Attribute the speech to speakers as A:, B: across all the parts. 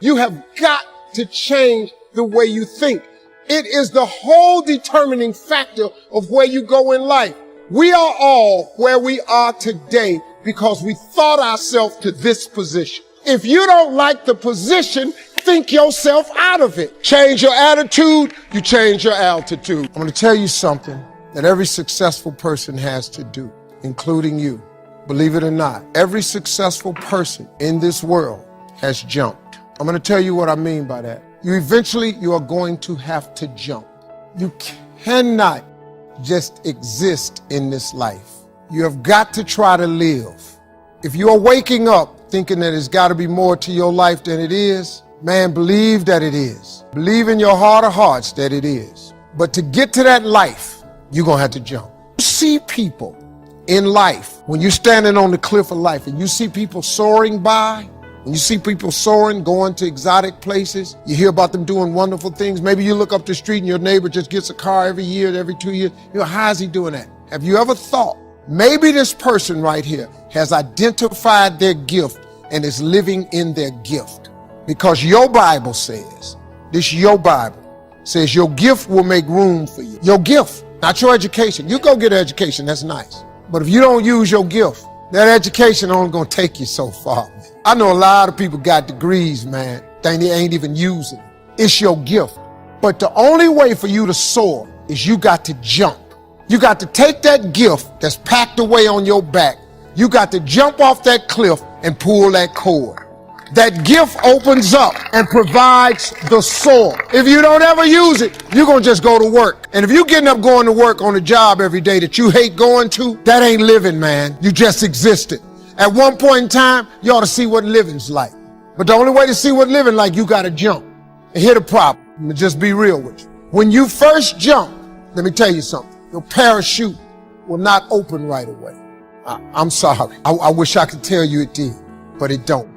A: You have got to change the way you think. It is the whole determining factor of where you go in life. We are all where we are today because we thought ourselves to this position. If you don't like the position, think yourself out of it. Change your attitude, you change your altitude. I'm going to tell you something that every successful person has to do, including you. Believe it or not, every successful person in this world has jumped. I'm going to tell you what I mean by that. You are going to have to jump. You cannot just exist in this life. You have got to try to live. If you are waking up thinking that there's got to be more to your life than it is, man, believe that it is. Believe in your heart of hearts that it is. But to get to that life, you're going to have to jump. You see people in life, when you're standing on the cliff of life and you see people soaring by, when you see people soaring, going to exotic places, you hear about them doing wonderful things. Maybe you look up the street and your neighbor just gets a car every year, every 2 years. You know, how is he doing that? Have you ever thought, maybe this person right here has identified their gift and is living in their gift? Because your Bible says, your Bible says your gift will make room for you. Your gift, not your education. You go get an education, that's nice. But if you don't use your gift, that education only gonna take you so far. I know a lot of people got degrees, man. They ain't even using it. It's your gift. But the only way for you to soar is you got to jump. You got to take that gift that's packed away on your back. You got to jump off that cliff and pull that cord. That gift opens up and provides the soar. If you don't ever use it, you're going to just go to work. And if you're getting up going to work on a job every day that you hate going to, that ain't living, man. You just existed. At one point in time, you ought to see what living's like. But the only way to see what living like, you got to jump. And here's the problem. Let me just be real with you. When you first jump, let me tell you something. Your parachute will not open right away. I'm sorry. I wish I could tell you it did, but it don't.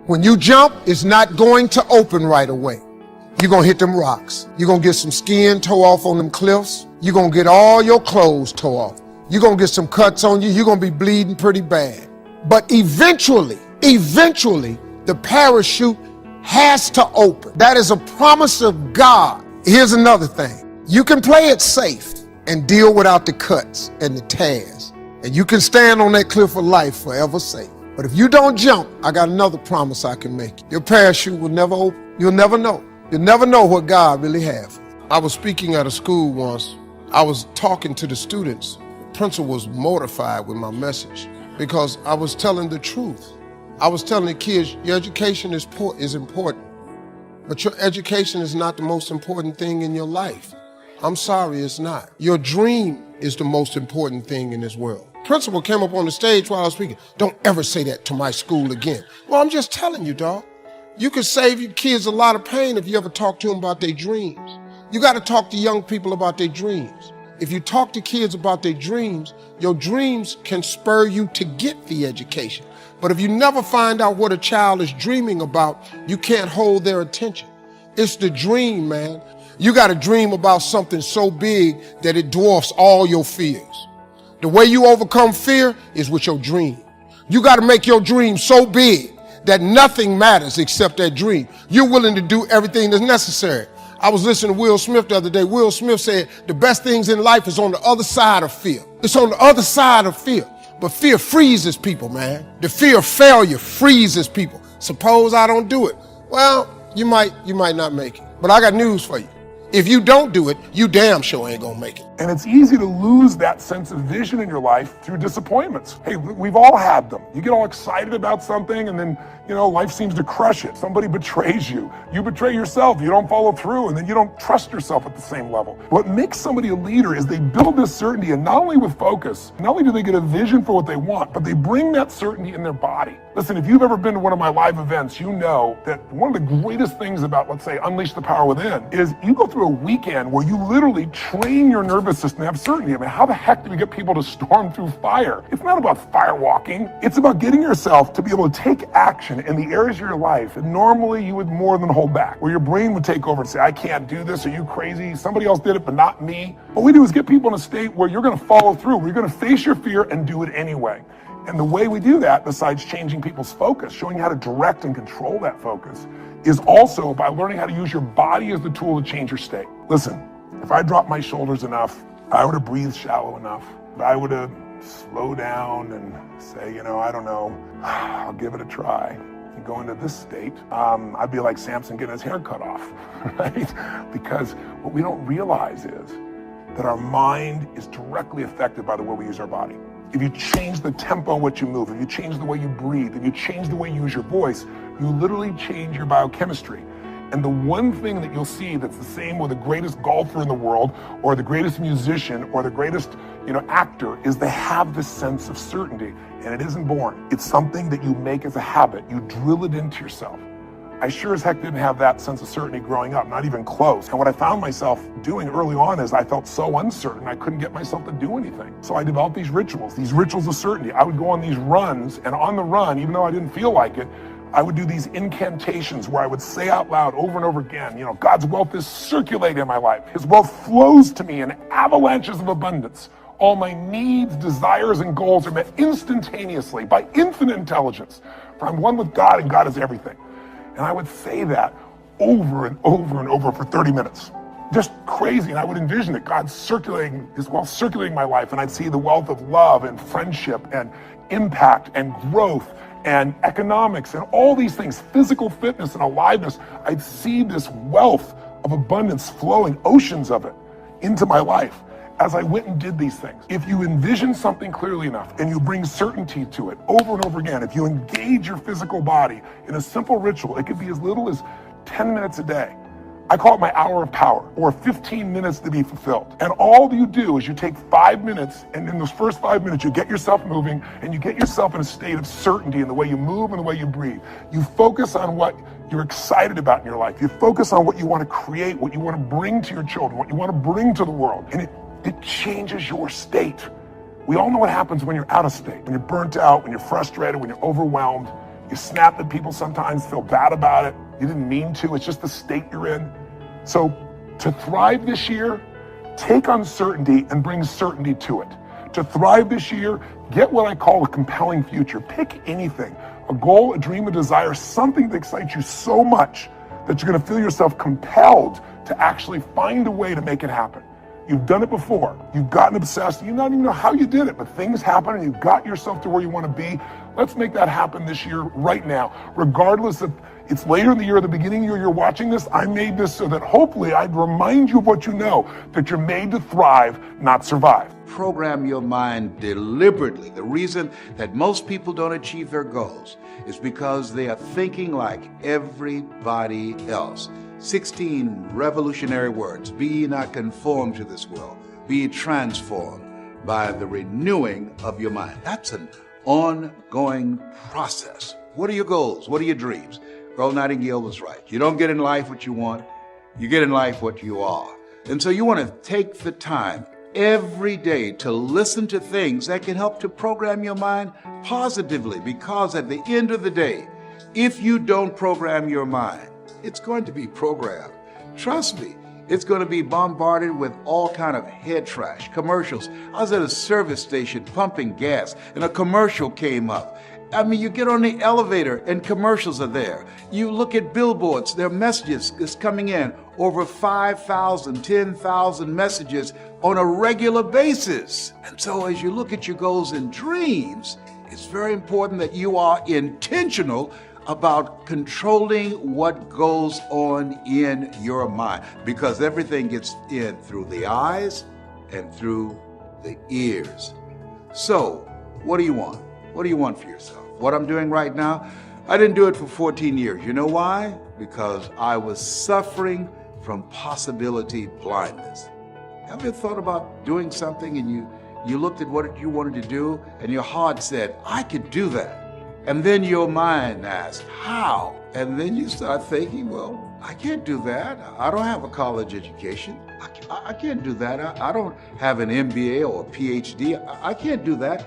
A: When you jump, it's not going to open right away. You're going to hit them rocks. You're going to get some skin tore off on them cliffs. You're going to get all your clothes tore off. You're going to get some cuts on you. You're going to be bleeding pretty bad. But eventually, the parachute has to open. That is a promise of God. Here's another thing. You can play it safe and deal without the cuts and the tears. And you can stand on that cliff of life forever safe. But if you don't jump, I got another promise I can make you. Your parachute will never open. You'll never know. You'll never know what God really has. I was speaking at a school once. I was talking to the students. The principal was mortified with my message because I was telling the truth. I was telling the kids, your education is important, but your education is not the most important thing in your life. I'm sorry, it's not. Your dream is the most important thing in this world. Principal came up on the stage while I was speaking. Don't ever say that to my school again. Well, I'm just telling you, dog. You could save your kids a lot of pain if you ever talk to them about their dreams. You got to talk to young people about their dreams. If you talk to kids about their dreams, your dreams can spur you to get the education. But if you never find out what a child is dreaming about, you can't hold their attention. It's the dream, man. You got to dream about something so big that it dwarfs all your fears. The way you overcome fear is with your dream. You got to make your dream so big that nothing matters except that dream. You're willing to do everything that's necessary. I was listening to Will Smith the other day. Will Smith said the best things in life is on the other side of fear. It's on the other side of fear. But fear freezes people, man. The fear of failure freezes people. Suppose I don't do it. Well, you might not make it. But I got news for you. If you don't do it, you damn sure ain't gonna make it.
B: And it's easy to lose that sense of vision in your life through disappointments. Hey, we've all had them. You get all excited about something and then, life seems to crush it. Somebody betrays you. You betray yourself. You don't follow through and then you don't trust yourself at the same level. What makes somebody a leader is they build this certainty, and not only with focus, not only do they get a vision for what they want, but they bring that certainty in their body. Listen, if you've ever been to one of my live events, you know that one of the greatest things about, let's say, Unleash the Power Within is you go through a weekend where you literally train your nervous system to have certainty. I mean, how the heck do we get people to storm through fire? It's not about firewalking. It's about getting yourself to be able to take action in the areas of your life that normally you would more than hold back, where your brain would take over and say, I can't do this. Are you crazy? Somebody else did it, but not me. What we do is get people in a state where you're going to follow through, where you're going to face your fear and do it anyway. And the way we do that, besides changing people's focus, showing you how to direct and control that focus, is also by learning how to use your body as the tool to change your state. Listen, if I drop my shoulders enough, if I were to breathe shallow enough, if I were to slow down and say, I don't know, I'll give it a try, and go into this state, I'd be like Samson getting his hair cut off, right? Because what we don't realize is that our mind is directly affected by the way we use our body. If you change the tempo in which you move, if you change the way you breathe, if you change the way you use your voice, you literally change your biochemistry. And the one thing that you'll see that's the same with the greatest golfer in the world, or the greatest musician, or the greatest, actor, is they have this sense of certainty. And it isn't born. It's something that you make as a habit. You drill it into yourself. I sure as heck didn't have that sense of certainty growing up, not even close. And what I found myself doing early on is I felt so uncertain, I couldn't get myself to do anything. So I developed these rituals of certainty. I would go on these runs, and on the run, even though I didn't feel like it, I would do these incantations where I would say out loud over and over again, God's wealth is circulating in my life. His wealth flows to me in avalanches of abundance. All my needs, desires, and goals are met instantaneously by infinite intelligence. For I'm one with God, and God is everything. And I would say that over and over and over for 30 minutes. Just crazy. And I would envision it, God circulating, his wealth circulating my life. And I'd see the wealth of love and friendship and impact and growth and economics and all these things, physical fitness and aliveness. I'd see this wealth of abundance flowing, oceans of it, into my life as I went and did these things. If you envision something clearly enough and you bring certainty to it over and over again, if you engage your physical body in a simple ritual, it could be as little as 10 minutes a day. I call it my hour of power, or 15 minutes to be fulfilled. And all you do is you take 5 minutes, and in those first 5 minutes, you get yourself moving, and you get yourself in a state of certainty in the way you move and the way you breathe. You focus on what you're excited about in your life. You focus on what you want to create, what you want to bring to your children, what you want to bring to the world. And it changes your state. We all know what happens when you're out of state, when you're burnt out, when you're frustrated, when you're overwhelmed. You snap at people sometimes, feel bad about it. You didn't mean to, it's just the state you're in. So to thrive this year, take uncertainty and bring certainty to it. To thrive this year, get what I call a compelling future. Pick anything, a goal, a dream, a desire, something that excites you so much that you're gonna feel yourself compelled to actually find a way to make it happen. You've done it before. You've gotten obsessed. You don't even know how you did it, but things happen and you got yourself to where you want to be. Let's make that happen this year, right now. Regardless if it's later in the year, or the beginning of the year you're watching this, I made this so that hopefully I'd remind you of what you know, that you're made to thrive, not survive.
C: Program your mind deliberately. The reason that most people don't achieve their goals is because they are thinking like everybody else. 16 revolutionary words. Be ye not conformed to this world. Be ye transformed by the renewing of your mind. That's an ongoing process. What are your goals? What are your dreams? Earl Nightingale was right. You don't get in life what you want. You get in life what you are. And so you want to take the time every day to listen to things that can help to program your mind positively, because at the end of the day, if you don't program your mind, it's going to be programmed. Trust me, it's going to be bombarded with all kind of head trash, commercials. I was at a service station pumping gas and a commercial came up. I mean, you get on the elevator and commercials are there. You look at billboards, there are messages that's coming in, over 5,000, 10,000 messages on a regular basis. And so as you look at your goals and dreams, it's very important that you are intentional about controlling what goes on in your mind, because everything gets in through the eyes and through the ears. So, what do you want? What do you want for yourself? What I'm doing right now, I didn't do it for 14 years. You know why? Because I was suffering from possibility blindness. Have you thought about doing something and you looked at what you wanted to do and your heart said, I could do that. And then your mind asked, how? And then you start thinking, well, I can't do that. I don't have a college education. I can't do that. I don't have an MBA or a PhD. I can't do that.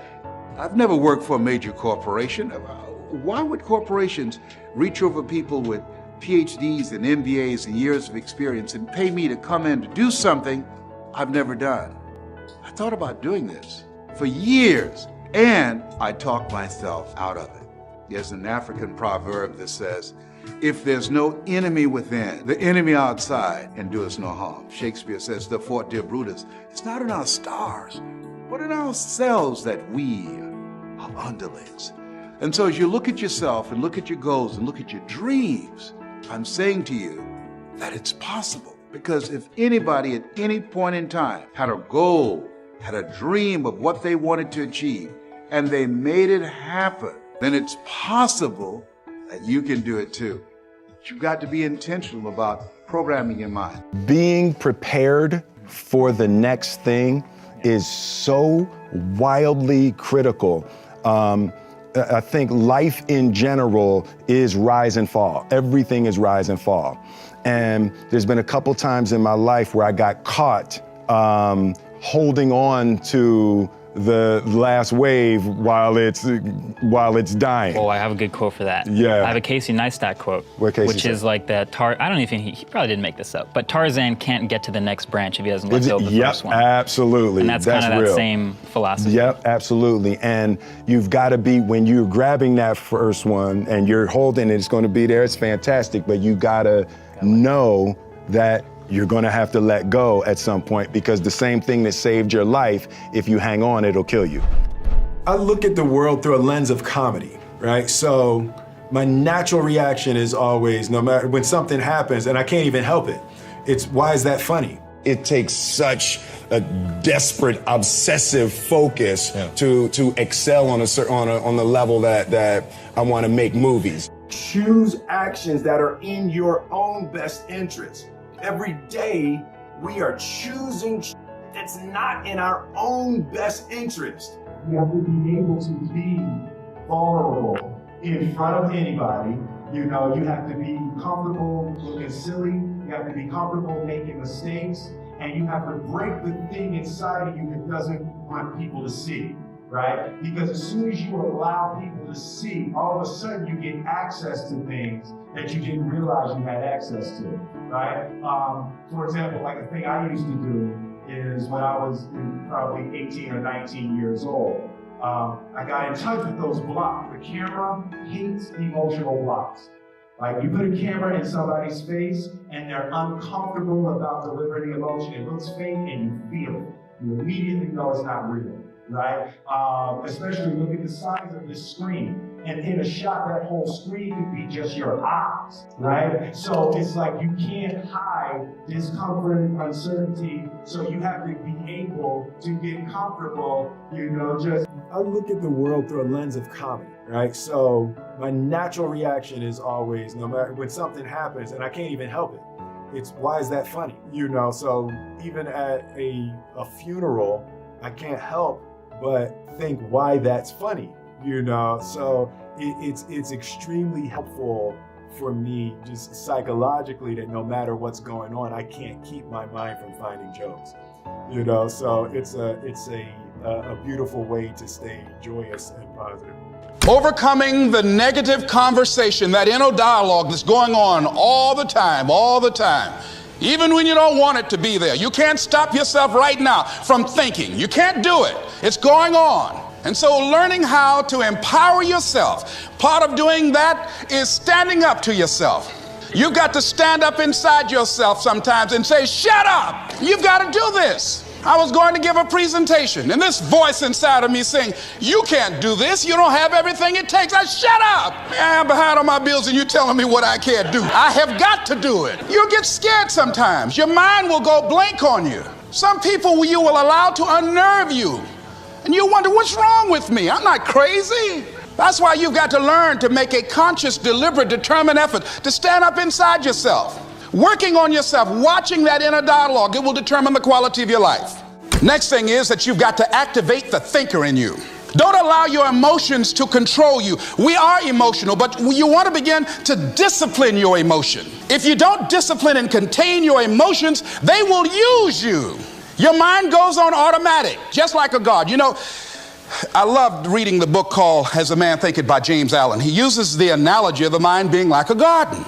C: I've never worked for a major corporation. Why would corporations reach over people with PhDs and MBAs and years of experience and pay me to come in to do something I've never done? I thought about doing this for years. and I talk myself out of it. There's an African proverb that says, if there's no enemy within, the enemy outside can do us no harm. Shakespeare says, therefore, dear Brutus, it's not in our stars, but in ourselves that we are underlings. And so as you look at yourself and look at your goals and look at your dreams, I'm saying to you that it's possible. Because if anybody at any point in time had a goal, had a dream of what they wanted to achieve, and they made it happen, then it's possible that you can do it too. But you've got to be intentional about programming your mind.
D: Being prepared for the next thing is so wildly critical. I think life in general is rise and fall. Everything is rise and fall. And there's been a couple times in my life where I got caught holding on to the last wave while it's dying.
E: Oh, I have a good quote for that.
D: Yeah.
E: I have a Casey Neistat quote.
D: What Casey
E: which
D: said?
E: is like that I don't even think he probably didn't make this up, but Tarzan can't get to the next branch if he doesn't let go of the first one.
D: Absolutely.
E: And that's kind of that
D: real.
E: same philosophy.
D: Yep, absolutely. And you've got to be, when you're grabbing that first one and you're holding it, it's going to be there, it's fantastic, but you got to know that you're going to have to let go at some point, because the same thing that saved your life, if you hang on, it'll kill you.
F: I look at the world through a lens of comedy, right? So my natural reaction is always, no matter when something happens and I can't even help it, it's, why is that funny?
G: It takes such a desperate, obsessive focus to excel on on the level that I want to make movies.
F: Choose actions that are in your own best interest. Every day, we are choosing that's not in our own best interest. You have to be able to be vulnerable in front of anybody. You know, you have to be comfortable looking silly. You have to be comfortable making mistakes. And you have to break the thing inside of you that doesn't want people to see, right? Because as soon as you allow people to see, all of a sudden you get access to things that you didn't realize you had access to, right? For example, like a thing I used to do is when I was probably 18 or 19 years old, I got in touch with those blocks. The camera hates emotional blocks. Like, you put a camera in somebody's face and they're uncomfortable about delivering the emotion. It looks fake and you feel it. You immediately know it's not real, right? Especially look at the size of this screen. And in a shot, that whole screen could be just your eyes, right? So it's like you can't hide discomfort and uncertainty. So you have to be able to get comfortable, I look at the world through a lens of comedy, right? So my natural reaction is always, no matter when something happens and I can't even help it, it's, why is that funny? So even at a funeral, I can't help but think why that's funny. So it's extremely helpful for me just psychologically that no matter what's going on, I can't keep my mind from finding jokes. So it's a beautiful way to stay joyous and positive.
H: Overcoming the negative conversation, that inner dialogue that's going on all the time, even when you don't want it to be there. You can't stop yourself right now from thinking. You can't do it. It's going on. And so learning how to empower yourself, part of doing that is standing up to yourself. You've got to stand up inside yourself sometimes and say, shut up, you've got to do this. I was going to give a presentation and this voice inside of me saying, you can't do this, you don't have everything it takes. I shut up. I'm behind on my bills and you're telling me what I can't do. I have got to do it. You'll get scared sometimes. Your mind will go blank on you. Some people you will allow to unnerve you. And you wonder, what's wrong with me? I'm not crazy. That's why you've got to learn to make a conscious, deliberate, determined effort to stand up inside yourself. Working on yourself, watching that inner dialogue, it will determine the quality of your life. Next thing is that you've got to activate the thinker in you. Don't allow your emotions to control you. We are emotional, but you want to begin to discipline your emotion. If you don't discipline and contain your emotions, they will use you. Your mind goes on automatic, just like a God. I loved reading the book called As a Man Thinketh by James Allen. He uses the analogy of the mind being like a garden.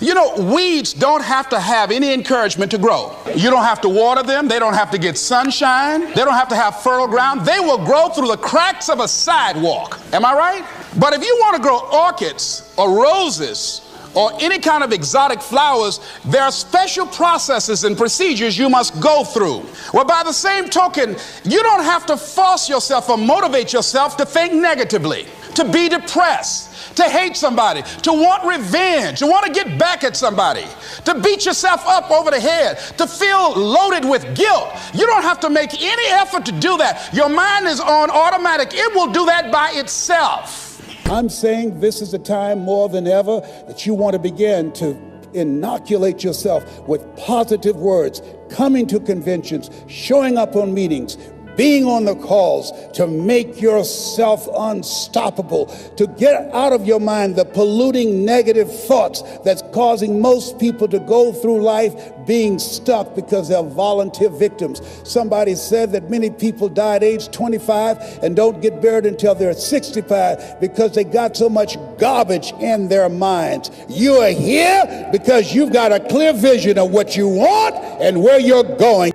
H: You know, weeds don't have to have any encouragement to grow. You don't have to water them. They don't have to get sunshine. They don't have to have fertile ground. They will grow through the cracks of a sidewalk. Am I right? But if you want to grow orchids or roses or any kind of exotic flowers, there are special processes and procedures you must go through. Well, by the same token, you don't have to force yourself or motivate yourself to think negatively, to be depressed, to hate somebody, to want revenge, to want to get back at somebody, to beat yourself up over the head, to feel loaded with guilt. You don't have to make any effort to do that. Your mind is on automatic. It will do that by itself.
I: I'm saying this is a time more than ever that you want to begin to inoculate yourself with positive words, coming to conventions, showing up on meetings, being on the calls, to make yourself unstoppable, to get out of your mind the polluting negative thoughts that's causing most people to go through life being stuck because they're volunteer victims. Somebody said that many people die at age 25 and don't get buried until they're 65 because they got so much garbage in their minds. You are here because you've got a clear vision of what you want and where you're going.